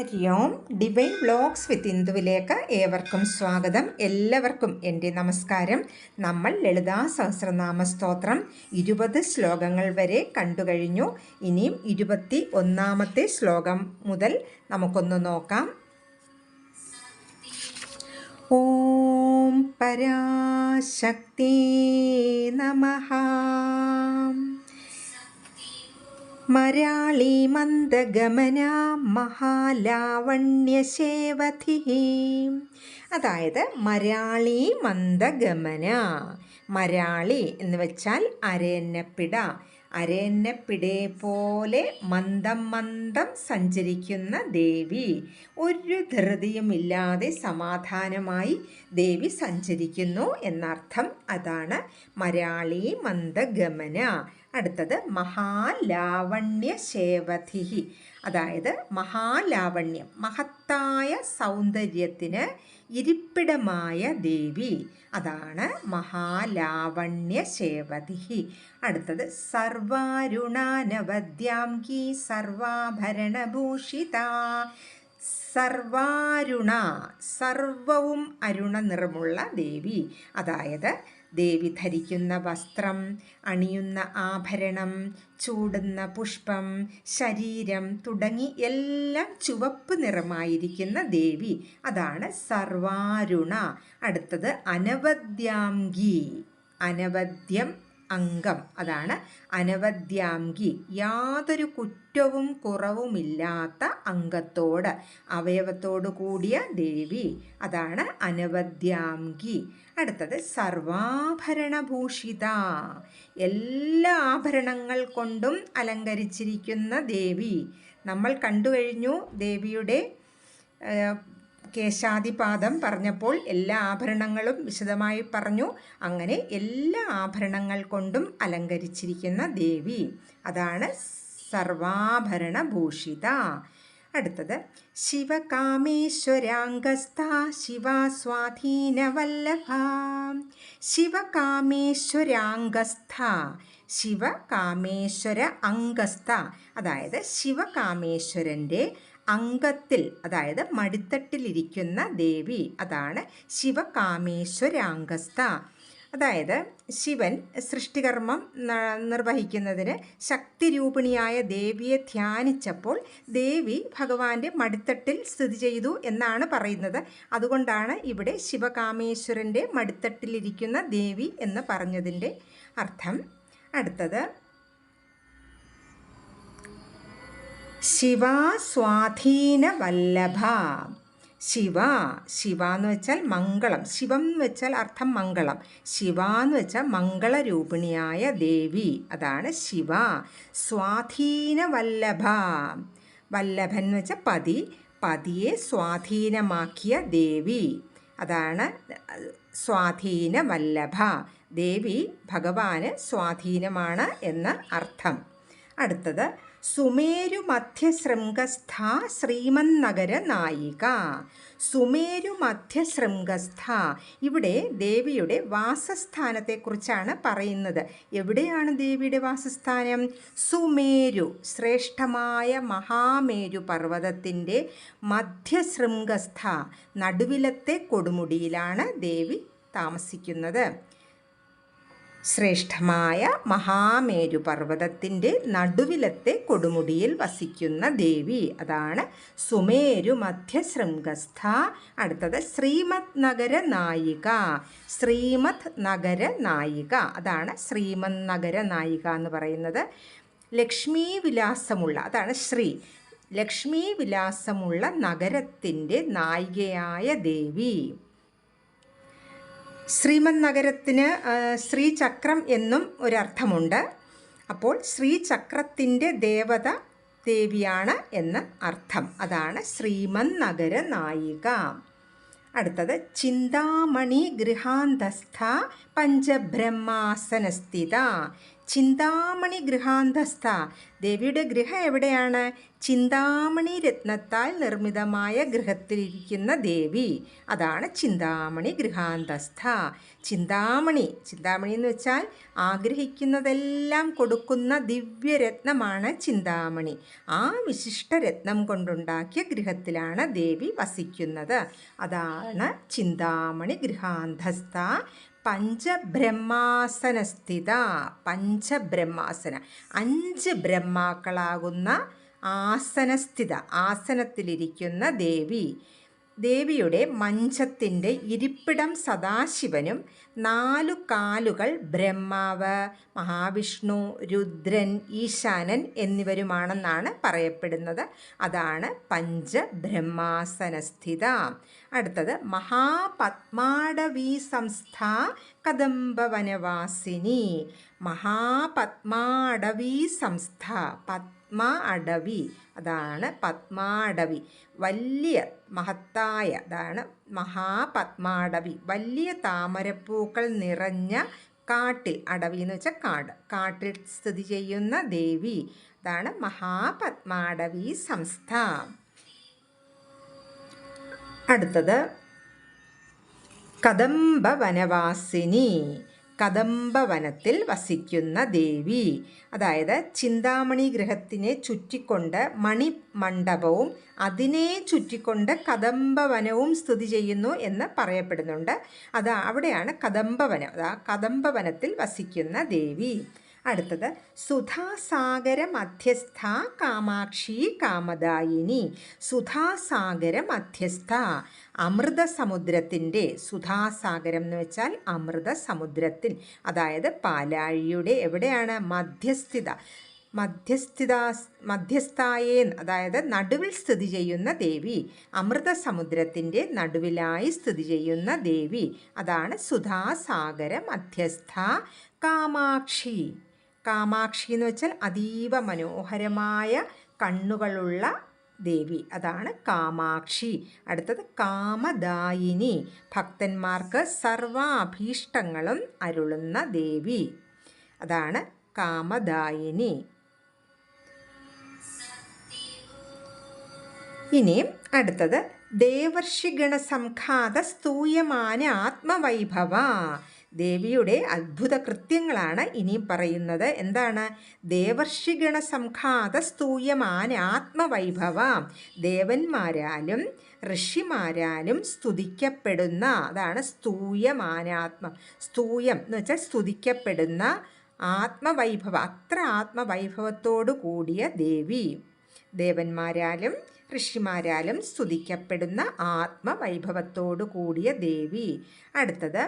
ഹരി ഓം. Divine vlogs വിത്ത് ഇന്ദുവിലേക്ക് ഏവർക്കും സ്വാഗതം. എല്ലാവർക്കും എൻ്റെ നമസ്കാരം. നമ്മൾ ലളിതാ സഹസ്രനാമ സ്തോത്രം 20 ശ്ലോകങ്ങൾ വരെ കണ്ടുകഴിഞ്ഞു. ഇനിയും 21-ാമത്തെ ശ്ലോകം മുതൽ നമുക്കൊന്ന് നോക്കാം. ഓം പരാശക്തി നമഃ. മരാളി മന്ദഗമന മഹാലാവണ്യശേവധി. അതായത് മരാളി മന്ദഗമന. മരാളി എന്ന് വെച്ചാൽ അരയന്നപ്പിട. അരയന്നപ്പിടയെ പോലെ മന്ദം മന്ദം സഞ്ചരിക്കുന്ന ദേവി. ഒരു ധൃതിയുമില്ലാതെ സമാധാനമായി ദേവി സഞ്ചരിക്കുന്നു എന്നർത്ഥം. അതാണ് മരാളി മന്ദഗമന. അടുത്തത് മഹാലാവണ്യശേവധി. അതായത് മഹാലാവണ്യം, മഹത്തായ സൗന്ദര്യത്തിന് ഇരിപ്പിടമായ ദേവി. അതാണ് മഹാലാവണ്യശേവധി. അടുത്തത് സർവാരുണാനവദ്യാംഗി സർവാഭരണഭൂഷിത. സർവാരുണ, സർവവും അരുണ നിറമുള്ള ദേവി. അതായത് ദേവി ധരിക്കുന്ന വസ്ത്രം, അണിയുന്ന ആഭരണം, ചൂടുന്ന പുഷ്പം, ശരീരം തുടങ്ങി എല്ലാം ചുവപ്പ് നിറമായിരിക്കുന്ന ദേവി. അതാണ് സർവാരുണ. അടുത്തത് അനവദ്യാംഗി. അനവദ്യം അംഗം, അതാണ് അനവദ്യാംഗി. യാതൊരു കുറ്റവും കുറവുമില്ലാത്ത അംഗത്തോട്, അവയവത്തോടു കൂടിയ ദേവി. അതാണ് അനവദ്യാംഗി. അടുത്തത് സർവാഭരണഭൂഷിത. എല്ലാ ആഭരണങ്ങൾ കൊണ്ടും അലങ്കരിച്ചിരിക്കുന്ന ദേവി. നമ്മൾ കണ്ടുകഴിഞ്ഞു ദേവിയുടെ കേശാദിപാദം പറഞ്ഞപ്പോൾ എല്ലാ ആഭരണങ്ങളും വിശദമായി പറഞ്ഞു. അങ്ങനെ എല്ലാ ആഭരണങ്ങൾ കൊണ്ടും അലങ്കരിച്ചിരിക്കുന്ന ദേവി. അതാണ് സർവാഭരണഭൂഷിത. അടുത്തത് ശിവകാമേശ്വരാംഗസ്ഥ ശിവാസ്വാധീനവല്ലഭ. ശിവകാമേശ്വരാംഗസ്ഥ, ശിവകാമേശ്വര അംഗസ്ഥ. അതായത് ശിവകാമേശ്വരൻ്റെ അംഗത്തിൽ, അതായത് മടിത്തട്ടിലിരിക്കുന്ന ദേവി. അതാണ് ശിവകാമേശ്വരാംഗസ്ഥ. അതായത് ശിവൻ സൃഷ്ടികർമ്മം നിർവഹിക്കുന്നതിന് ശക്തിരൂപിണിയായ ദേവിയെ ധ്യാനിച്ചപ്പോൾ ദേവി ഭഗവാന്റെ മടിത്തട്ടിൽ സ്ഥിതി ചെയ്തു എന്നാണ് പറയുന്നത്. അതുകൊണ്ടാണ് ഇവിടെ ശിവകാമേശ്വരൻ്റെ മടിത്തട്ടിലിരിക്കുന്ന ദേവി എന്ന് പറഞ്ഞതിൻ്റെ അർത്ഥം. അടുത്തത് ശിവാസ്വാധീനവല്ലഭ. ശിവ, ശിവ എന്ന് വെച്ചാൽ മംഗളം. ശിവം എന്ന് വെച്ചാൽ അർത്ഥം മംഗളം. ശിവ എന്ന് വെച്ചാൽ മംഗളരൂപിണിയായ ദേവി. അതാണ് ശിവ. സ്വാധീനവല്ലഭ. വല്ലഭൻ എന്ന് വെച്ചാൽ പതി. പതിയെ സ്വാധീനമാക്കിയ ദേവി. അതാണ് സ്വാധീനവല്ലഭ. ദേവി ഭഗവാന് സ്വാധീനമാണ് എന്ന് അർത്ഥം. അടുത്തത് സുമേരു മധ്യശൃംഗസ്ഥ ശ്രീമന്നഗര നായിക. സുമേരു മധ്യശൃംഗസ്ഥ. ഇവിടെ ദേവിയുടെ വാസസ്ഥാനത്തെക്കുറിച്ചാണ് പറയുന്നത്. എവിടെയാണ് ദേവിയുടെ വാസസ്ഥാനം? സുമേരു, ശ്രേഷ്ഠമായ മഹാമേരു പർവ്വതത്തിൻ്റെ മധ്യശൃംഗസ്ഥ, നടുവിലത്തെ കൊടുമുടിയിലാണ് ദേവി താമസിക്കുന്നത്. ശ്രേഷ്ഠമായ മഹാമേരു പർവ്വതത്തിൻ്റെ നടുവിലത്തെ കൊടുമുടിയിൽ വസിക്കുന്ന ദേവി. അതാണ് സുമേരു മധ്യശൃംഗസ്ഥ. അടുത്തത് ശ്രീമത് നഗര നായിക. ശ്രീമത് നഗര നായിക. അതാണ് ശ്രീമത് നഗര നായിക എന്ന് പറയുന്നത്. ലക്ഷ്മീ വിലാസമുള്ള, അതാണ് ശ്രീ, ലക്ഷ്മീ വിലാസമുള്ള നഗരത്തിൻ്റെ നായികയായ ദേവി. ശ്രീമത് നഗരത്തിന് ശ്രീചക്രം എന്നും ഒരർത്ഥമുണ്ട്. അപ്പോൾ ശ്രീചക്രത്തിൻ്റെ ദേവത ദേവിയാണ് എന്ന് അർത്ഥം. അതാണ് ശ്രീമത് നഗര നായിക. അടുത്തത് ചിന്താമണി ഗൃഹാന്തസ്ഥ പഞ്ചബ്രഹ്മാസനസ്ഥിത. ചിന്താമണി ഗൃഹാന്തസ്ഥ. ദേവിയുടെ ഗൃഹം എവിടെയാണ്? ചിന്താമണി രത്നത്താൽ നിർമ്മിതമായ ഗൃഹത്തിലിരിക്കുന്ന ദേവി, അതാണ് ചിന്താമണി ഗൃഹാന്തസ്ഥ. ചിന്താമണി എന്ന് വെച്ചാൽ ആഗ്രഹിക്കുന്നതെല്ലാം കൊടുക്കുന്ന ദിവ്യരത്നമാണ് ചിന്താമണി. ആ വിശിഷ്ട രത്നം കൊണ്ടുണ്ടാക്കിയ ഗൃഹത്തിലാണ് ദേവി വസിക്കുന്നത്. അതാണ് ചിന്താമണി ഗൃഹാന്തസ്ഥ. പഞ്ചബ്രഹ്മാസനസ്ഥിത. പഞ്ചബ്രഹ്മാസന, 5 ബ്രഹ്മാക്കളാകുന്ന ആസനസ്ഥിത, ആസനത്തിലിരിക്കുന്ന ദേവി. ദേവിയുടെ മഞ്ചത്തിൻ്റെ ഇരിപ്പിടം സദാശിവനും 4 കാലുകൾ ബ്രഹ്മാവ്, മഹാവിഷ്ണു, രുദ്രൻ, ഈശാനൻ എന്നിവരുമാണെന്നാണ് പറയപ്പെടുന്നത്. അതാണ് പഞ്ചബ്രഹ്മാസനസ്ഥിത. അടുത്തത് മഹാപത്മാടവീ സംസ്ഥ കദംബവനവാസിനി. മഹാപത്മാടവീ സംസ്ഥ, പത്മ അടവി, അതാണ് പത്മാടവി, വലിയ മഹത്തായ, അതാണ് മഹാപത്മാടവി, വലിയ താമരപ്പൂക്കൾ നിറഞ്ഞ കാട്ടിൽ, അടവി എന്ന് വെച്ചാൽ കാട്, കാട്ടിൽ സ്ഥിതി ചെയ്യുന്ന ദേവി, അതാണ് മഹാപത്മാടവി സംസ്ഥ. അടുത്തത് കദംബവനവാസിനി. കദംബവനത്തിൽ വസിക്കുന്ന ദേവി, അതായത് ചിന്താമണി ഗൃഹത്തിനെ ചുറ്റിക്കൊണ്ട് മണിമണ്ഡപവും അതിനെ ചുറ്റിക്കൊണ്ട് കദംബവനവും സ്ഥിതി ചെയ്യുന്നു എന്ന് പറയപ്പെടുന്നുണ്ട്. അവിടെയാണ് കദംബവനം, കദംബവനത്തിൽ വസിക്കുന്ന ദേവി. അടുത്തത് സുധാസാഗര മധ്യസ്ഥ കാമാക്ഷി കാമദായിനി. സുധാസാഗര മധ്യസ്ഥ, അമൃതസമുദ്രത്തിൻ്റെ, സുധാസാഗരം എന്ന് വെച്ചാൽ അമൃതസമുദ്രത്തിൽ, അതായത് പാലാഴിയുടെ എവിടെയാണ്? മധ്യസ്ഥായേ, അതായത് നടുവിൽ സ്ഥിതി ചെയ്യുന്ന ദേവി, അമൃതസമുദ്രത്തിൻ്റെ നടുവിലായി സ്ഥിതി ചെയ്യുന്ന ദേവി, അതാണ് സുധാസാഗര മധ്യസ്ഥ കാമാക്ഷി. കാമാക്ഷി എന്ന് വെച്ചാൽ അതീവ മനോഹരമായ കണ്ണുകളുള്ള ദേവി, അതാണ് കാമാക്ഷി. അടുത്തത് കാമദായിനി, ഭക്തന്മാർക്ക് സർവാഭീഷ്ടങ്ങളും അരുളുന്ന ദേവി, അതാണ് കാമദായിനി. ഇനി അടുത്തത് ദേവർഷിഗണസംഘാത സ്തൂയമാന ആത്മവൈഭവ. ദേവിയുടെ അത്ഭുത കൃത്യങ്ങളാണ് ഇനി പറയുന്നത്. എന്താണ്? ദേവർഷിഗണസംഘാത സ്തൂയമാന ആത്മവൈഭവ. ദേവന്മാരാലും ഋഷിമാരാലും സ്തുതിക്കപ്പെടുന്ന, അതാണ് സ്തൂയമാനാത്മ. സ്തൂയം എന്ന് വെച്ചാൽ സ്തുതിക്കപ്പെടുന്ന ആത്മവൈഭവ, അത്ര ആത്മവൈഭവത്തോടു കൂടിയ ദേവി, ദേവന്മാരാലും ഋഷിമാരാലും സ്തുതിക്കപ്പെടുന്ന ആത്മവൈഭവത്തോടു കൂടിയ ദേവി. അടുത്തത്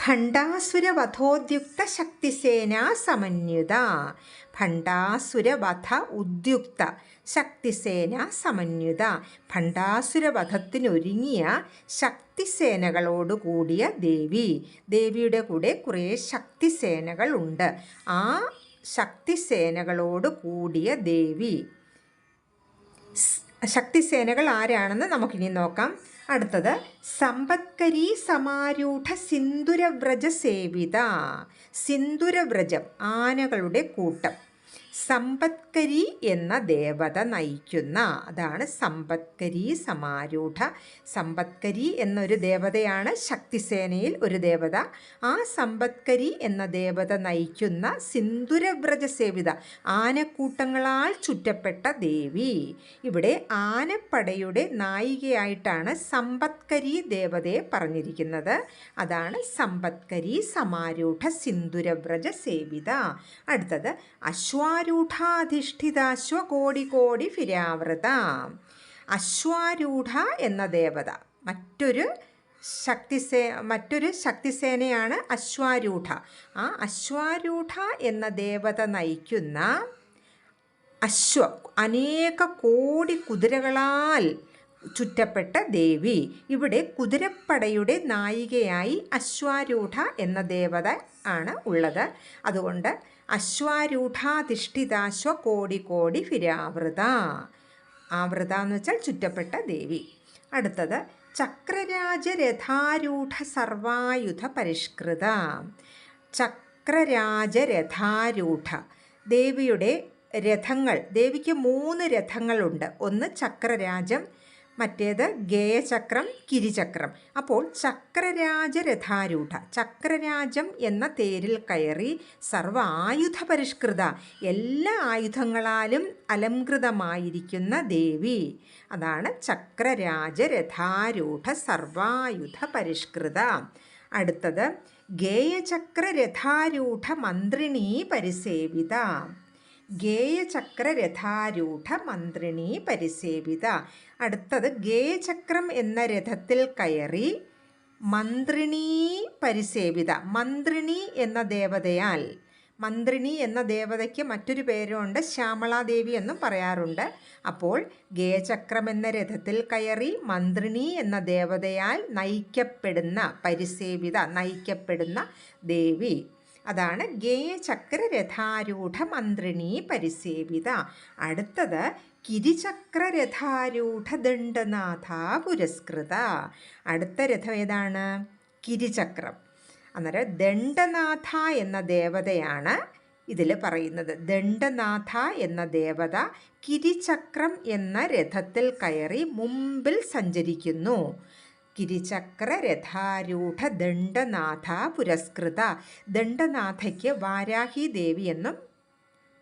ഭണ്ഡാസുരവധോദ്യുക്ത ശക്തിസേന സമന്വിത. ഭണ്ഡാസുരവധ ഉദ്യുക്ത ശക്തിസേന സമന്വിത. ഭണ്ഡാസുരവധത്തിനൊരുങ്ങിയ ശക്തിസേനകളോട് കൂടിയ ദേവി. ദേവിയുടെ കൂടെ കുറേ ശക്തിസേനകൾ ഉണ്ട്. ആ ശക്തിസേനകളോട് കൂടിയ ദേവി. ശക്തിസേനകൾ ആരാണെന്ന് നമുക്കിനി നോക്കാം. അടുത്തത് സമ്പത്കരീ സമാരൂഢ സിന്ദുരവ്രജ സേവിത. സിന്ദുരവ്രജം, ആനകളുടെ കൂട്ടം. സമ്പത്കരി എന്ന ദേവത നയിക്കുന്ന, അതാണ് സമ്പത്കരി സമാരൂഢ. സമ്പത്കരി എന്നൊരു ദേവതയാണ് ശക്തിസേനയിൽ ഒരു ദേവത. ആ സമ്പത്കരി എന്ന ദേവത നയിക്കുന്ന സിന്ദുരവ്രജ സേവിത, ആനക്കൂട്ടങ്ങളാൽ ചുറ്റപ്പെട്ട ദേവി. ഇവിടെ ആനപ്പടയുടെ നായികയായിട്ടാണ് സമ്പത്കരി ദേവതയെ പറഞ്ഞിരിക്കുന്നത്. അതാണ് സമ്പത്കരി സമാരൂഢ സിന്ദുരവ്രജ സേവിത. അടുത്തത് അശ്വാരൂഢാധിഷ്ഠിതാശ്വകോടി ഫിരാവൃത. അശ്വാരൂഢ എന്ന ദേവത മറ്റൊരു ശക്തിസേനയാണ് അശ്വാരൂഢ. ആ അശ്വാരൂഢ എന്ന ദേവത നയിക്കുന്ന അനേക കോടി കുതിരകളാൽ ചുറ്റപ്പെട്ട ദേവി. ഇവിടെ കുതിരപ്പടയുടെ നായികയായി അശ്വാരൂഢ എന്ന ദേവത ആണ് ഉള്ളത്. അതുകൊണ്ട് അശ്വാരൂഢാധിഷ്ഠിതാശ്വ കോടി ഫിരാവൃത. ആവൃത എന്ന് വെച്ചാൽ ചുറ്റപ്പെട്ട ദേവി. അടുത്തത് ചക്രരാജരഥാരൂഢ സർവായുധ പരിഷ്കൃത. ചക്രരാജരഥാരൂഢ. ദേവിയുടെ രഥങ്ങൾ, ദേവിക്ക് 3 രഥങ്ങളുണ്ട്. ഒന്ന് ചക്രരാജം, മറ്റേത് ഗേയചക്രം, കിരിചക്രം. അപ്പോൾ ചക്രരാജരഥാരൂഢ, ചക്രരാജം എന്ന തേരിൽ കയറി സർവ ആയുധ പരിഷ്കൃത, എല്ലാ ആയുധങ്ങളാലും അലംകൃതമായിരിക്കുന്ന ദേവി. അതാണ് ചക്രരാജരഥാരൂഢ സർവായുധ പരിഷ്കൃത. അടുത്തത് ഗേയചക്രരഥാരൂഢ മന്ത്രിണീ പരിസേവിത. ഗേയചക്രരഥാരൂഢ മന്ത്രിണീ പരിസേവിത. അടുത്തത് ഗേയചക്രം എന്ന രഥത്തിൽ കയറി മന്ത്രിണീ പരിസേവിത. മന്ത്രിണി എന്ന ദേവതയാൽ, മന്ത്രിണി എന്ന ദേവതയ്ക്ക് മറ്റൊരു പേരുണ്ട്, ശ്യാമളാദേവി എന്നും പറയാറുണ്ട്. അപ്പോൾ ഗേയചക്രം എന്ന രഥത്തിൽ കയറി മന്ത്രിണി എന്ന ദേവതയാൽ നയിക്കപ്പെടുന്ന, പരിസേവിത, നയിക്കപ്പെടുന്ന ദേവി. അതാണ് ഗേയചക്രരഥാരൂഢ മന്ത്രിണീ പരിസേവിത. അടുത്തത് കിരിചക്രരഥാരൂഢ ദണ്ഡനാഥ പുരസ്കൃത. അടുത്ത രഥം ഏതാണ്? കിരിചക്രം. അന്നേരം ദണ്ഡനാഥ എന്ന ദേവതയാണ് ഇതിൽ പറയുന്നത്. ദണ്ഡനാഥ എന്ന ദേവത കിരിചക്രം എന്ന രഥത്തിൽ കയറി മുമ്പിൽ സഞ്ചരിക്കുന്നു. കിരിചക്രരഥാരൂഢ ദണ്ഡനാഥ പുരസ്കൃത. ദണ്ഡനാഥയ്ക്ക് വാരാഹി ദേവി എന്നും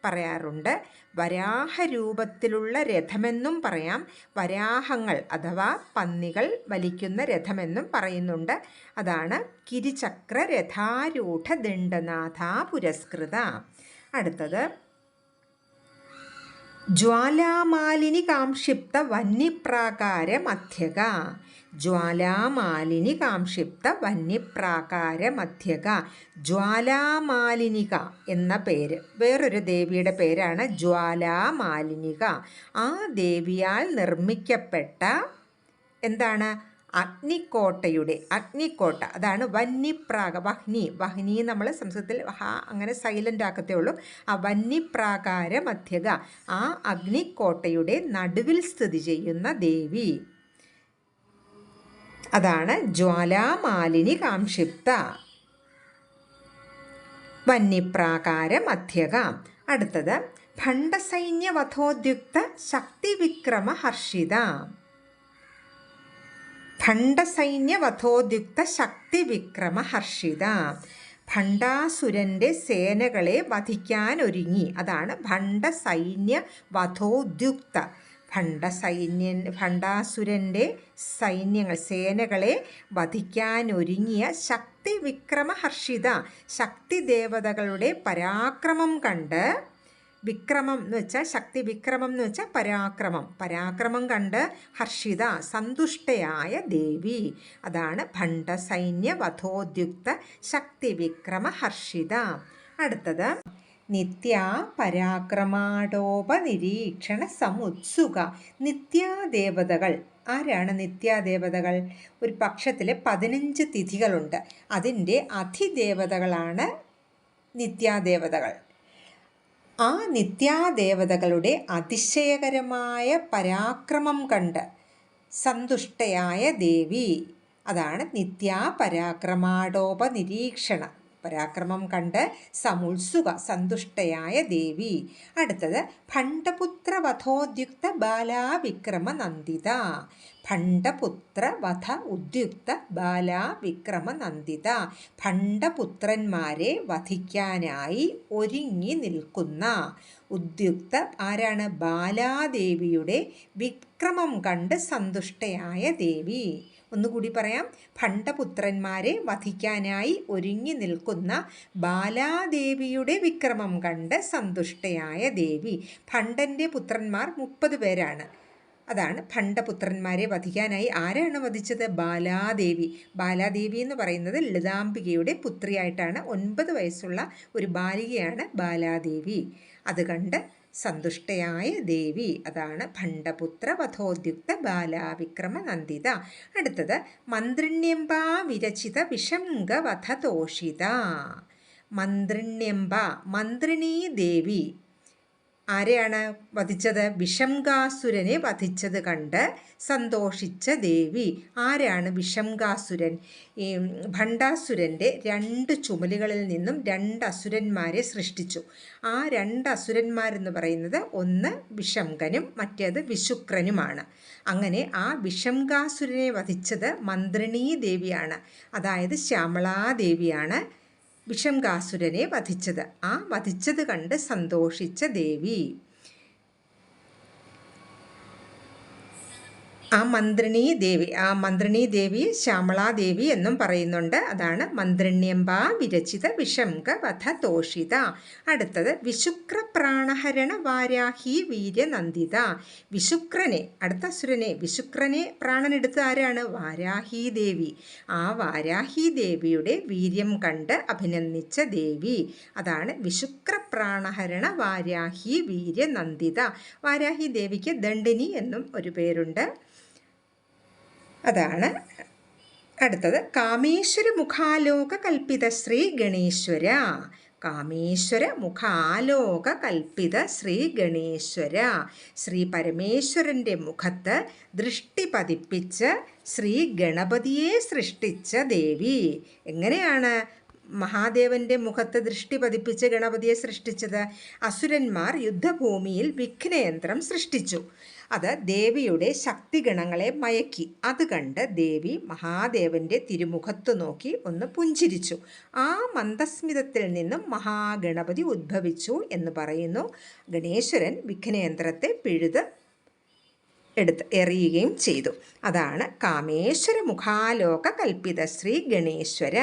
പറയാറുണ്ട്. വരാഹരൂപത്തിലുള്ള രഥമെന്നും പറയാം. വരാഹങ്ങൾ അഥവാ പന്നികൾ വലിക്കുന്ന രഥമെന്നും പറയുന്നുണ്ട്. അതാണ് കിരിചക്രരഥാരൂഢ ദണ്ഡനാഥ പുരസ്കൃത. അടുത്തത് ജ്വാലാമാലിനി കാംക്ഷിപ്ത വന്യപ്രാകാര മധ്യക. ജ്വാലാമാലിനി കാംക്ഷിപ്ത വന്യപ്രാകാര മധ്യക. ജ്വാലാമാലിനിക എന്ന പേര്, വേറൊരു ദേവിയുടെ പേരാണ് ജ്വാലാമാലിനിക. ആ ദേവിയാൽ നിർമ്മിക്കപ്പെട്ട എന്താണ്? അഗ്നിക്കോട്ടയുടെ, അഗ്നിക്കോട്ട, അതാണ് വന്യപ്രാക. വഹ്നി, വഹ്നി നമ്മൾ സംസ്കൃതത്തിൽ അങ്ങനെ സൈലൻ്റ് ആക്കത്തേ ഉള്ളൂ. ആ വന്യപ്രാകാര മധ്യക, ആ അഗ്നിക്കോട്ടയുടെ നടുവിൽ സ്ഥിതി ചെയ്യുന്ന ദേവി. അതാണ് ജ്വാലാമാലിനി കാംക്ഷിപ്ത വന്യപ്രാകാര മധ്യക. അടുത്തത് ഭണ്ഡസൈന്യവധോദ്യുക്ത ശക്തിവിക്രമ ഹർഷിത. ഭണ്ഡസൈന്യവധോദ്യുക്ത ശക്തിവിക്രമ ഹർഷിത. ഭണ്ഡാസുരൻ്റെ സേനകളെ വധിക്കാനൊരുങ്ങി. അതാണ് ഭണ്ഡസൈന്യവധോദ്യുക്ത. ഭണ്ഡാസുരൻ്റെ സൈന്യങ്ങൾ, സേനകളെ വധിക്കാനൊരുങ്ങിയ ശക്തിവിക്രമ ഹർഷിത. ശക്തി ദേവതകളുടെ പരാക്രമം കണ്ട്, വിക്രമം എന്ന് വെച്ചാൽ ശക്തി, വിക്രമം എന്ന് വെച്ചാൽ പരാക്രമം, പരാക്രമം കണ്ട് ഹർഷിത, സന്തുഷ്ടയായ ദേവി. അതാണ് ഭണ്ഡസൈന്യവധോദ്യുക്ത ശക്തിവിക്രമ ഹർഷിത. അടുത്തത് നിത്യാ പരാക്രമാടോപനിരീക്ഷണ സമുത്സുക. നിത്യാദേവതകൾ ആരാണ്? നിത്യാദേവതകൾ ഒരു പക്ഷത്തിലെ 15 തിഥികളുണ്ട്. അതിൻ്റെ അധിദേവതകളാണ് നിത്യാദേവതകൾ. ആ നിത്യാദേവതകളുടെ അതിശയകരമായ പരാക്രമം കണ്ട് സന്തുഷ്ടയായ ദേവി. അതാണ് നിത്യാ പരാക്രമാടോപനിരീക്ഷണ, പരാക്രമം കണ്ട് സമുത്സുക, സന്തുഷ്ടയായ ദേവി. അടുത്തത് ഭണ്ഡപുത്രവധോദ്യുക്ത ബാലാവിക്രമ നന്ദിത. ഭണ്ഡപുത്രവധ ഉദ്യുക്ത ബാലാവിക്രമ നന്ദിത. ഭണ്ഡപുത്രന്മാരെ വധിക്കാനായി ഒരുങ്ങി നിൽക്കുന്ന ഉദ്യുക്ത ആരാണ്? ബാലാദേവിയുടെ വിക്രമം കണ്ട് സന്തുഷ്ടയായ ദേവി. ഒന്നുകൂടി പറയാം. ഭണ്ഡപുത്രന്മാരെ വധിക്കാനായി ഒരുങ്ങി നിൽക്കുന്ന ബാലാദേവിയുടെ വിക്രമം കണ്ട് സന്തുഷ്ടയായ ദേവി. ഭണ്ഡൻ്റെ പുത്രന്മാർ 30 പേരാണ്. അതാണ് ഭണ്ഡപുത്രന്മാരെ വധിക്കാനായി ആരാണ് വധിച്ചത്? ബാലാദേവി. ബാലാദേവി എന്ന് പറയുന്നത് ലളിതാംബികയുടെ പുത്രിയായിട്ടാണ്. 9 വയസ്സുള്ള ഒരു ബാലികയാണ് ബാലാദേവി. അത് കണ്ട് സന്തുഷ്ടയായ ദേവി. അതാണ് ഭണ്ഡപുത്ര വധോദ്യുക്ത ബാലാവിക്രമ നന്ദിത. അടുത്തത് മന്ത്രിണ്യംബ വിരചിത വിഷംഗവധതോഷിത. മന്ത്രിണ്യംബ, മന്ത്രിണീ ദേവി. ആരെയാണ് വധിച്ചത്? വിഷംഗാസുരനെ വധിച്ചത് കണ്ട് സന്തോഷിച്ച ദേവി. ആരാണ് വിഷംഗാസുരൻ? ഈ ഭണ്ഡാസുരൻ്റെ 2 ചുമലുകളിൽ നിന്നും 2 അസുരന്മാരെ സൃഷ്ടിച്ചു. ആ 2 അസുരന്മാരെന്ന് പറയുന്നത് ഒന്ന് വിഷംകനും മറ്റേത് വിശുക്രനുമാണ്. അങ്ങനെ ആ വിഷംഗാസുരനെ വധിച്ചത് മന്ത്രിണീ ദേവിയാണ്. അതായത് ശ്യാമളാദേവിയാണ് വിഷംഗാസുരനെ വധിച്ചത്. ആ വധിച്ചത് കണ്ട് സന്തോഷിച്ച ദേവി. ആ മന്ത്രിണീ ദേവി ശ്യാമളാദേവി എന്നും പറയുന്നുണ്ട്. അതാണ് മന്ത്രിണ്യംബ വിരചിത വിഷംഗ വധ തോഷിത. അടുത്തത് വിശുക്ര പ്രാണഹരണ വാരാഹി വീര്യനന്ദിത. അടുത്ത അസുരനെ വിശുക്രനെ പ്രാണനെടുത്ത ആരാണ്? വാരാഹി ദേവി. ആ വാരാഹി ദേവിയുടെ വീര്യം കണ്ട് അഭിനന്ദിച്ച ദേവി. അതാണ് വിശുക്ര പ്രാണഹരണ വാരാഹി വീര്യനന്ദിത. വാരാഹി ദേവിക്ക് ദണ്ഡിനി എന്നും ഒരു പേരുണ്ട്. അതാണ് അടുത്തത്. കാമേശ്വര മുഖാലോക കൽപ്പിത ശ്രീ ഗണേശ്വര. കാമേശ്വര മുഖാലോക കൽപ്പിത ശ്രീ ഗണേശ്വര. ശ്രീ പരമേശ്വരൻ്റെ മുഖത്ത് ദൃഷ്ടി പതിപ്പിച്ച് ശ്രീ ഗണപതിയെ സൃഷ്ടിച്ച ദേവി. എങ്ങനെയാണ് മഹാദേവൻ്റെ മുഖത്ത് ദൃഷ്ടി പതിപ്പിച്ച് ഗണപതിയെ സൃഷ്ടിച്ചത്? അസുരന്മാർ യുദ്ധഭൂമിയിൽ വിഘ്നയന്ത്രം സൃഷ്ടിച്ചു. അത് ദേവിയുടെ ശക്തിഗണങ്ങളെ മയക്കി. അത് കണ്ട് ദേവി മഹാദേവൻ്റെ തിരുമുഖത്ത് നോക്കി ഒന്ന് പുഞ്ചിരിച്ചു. ആ മന്ദസ്മിതത്തിൽ നിന്നും മഹാഗണപതി ഉദ്ഭവിച്ചു എന്ന് പറയുന്നു. ഗണേശ്വരൻ വിഘ്നയന്ത്രത്തെ പിഴുത് എറിയുകയും ചെയ്തു. അതാണ് കാമേശ്വര മുഖാലോക കൽപ്പിത ശ്രീ ഗണേശ്വര.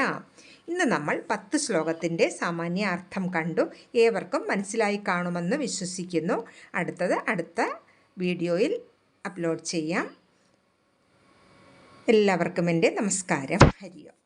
ഇന്ന് നമ്മൾ 10 ശ്ലോകത്തിൻ്റെ സാമാന്യ അർത്ഥം കണ്ടു. ഏവർക്കും മനസ്സിലായി കാണുമെന്ന് വിശ്വസിക്കുന്നു. അടുത്ത വീഡിയോയിൽ അപ്ലോഡ് ചെയ്യാം. എല്ലാവർക്കും എൻ്റെ നമസ്കാരം. ഹരി ഓം.